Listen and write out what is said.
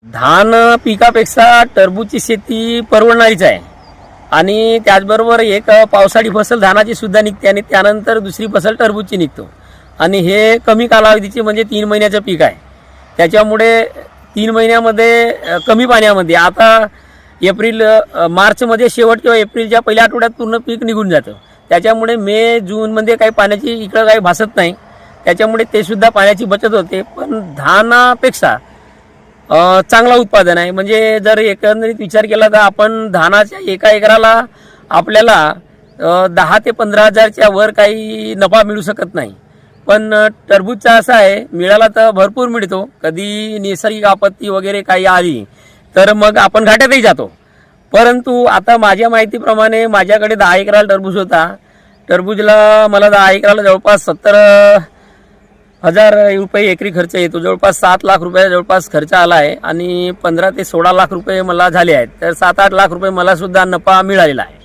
धान पिकापेक्षा टरबूजची शेती परवडणारीच आहे आणि त्याचबरोबर एक पावसाळी फसल धानाची सुद्धा निघते आणि त्यानंतर दुसरी फसल टरबूजची निघतो आणि हे कमी कालावधीचे म्हणजे 3 महिन्याचं पीक आहे। त्याच्यामुळे 3 महिन्यामध्ये कमी पाण्यामध्ये आता मार्चमध्ये शेवट किंवा एप्रिलच्या पहिल्या आठवड्यात पूर्ण पीक निघून जातं। त्याच्यामुळे मे जूनमध्ये काही पाण्याची इकडं काही भासत नाही, त्याच्यामुळे ते सुद्धा पाण्याची बचत होते। पण धानापेक्षा चांगला उत्पादन आहे। म्हणजे जर एकंदरीत विचार केला तर आपण धानाच्या एका एकराला आपल्याला 10 ते 15 हजारच्या वर काही नफा मिळू शकत नाही, पण टरबूजचा असा आहे मिळाला तर भरपूर मिळतो। कधी नैसर्गिक आपत्ती वगैरे काही आली तर मग आपण घाट्यातही जातो। परंतु आता माझ्या माहितीप्रमाणे माझ्याकडे 10 एकराला टरबूज होता। टरबूजला मला 10 एकराला जवळपास 70,000 रुपये एकरी खर्च येतो। जवळपास 7 लाख रुपये जवळपास खर्च आला आहे आणि 15 ते 16 लाख रुपये मला झाले आहेत। तर 7-8 लाख रुपये मला सुद्धा नफा मिळालेला आहे।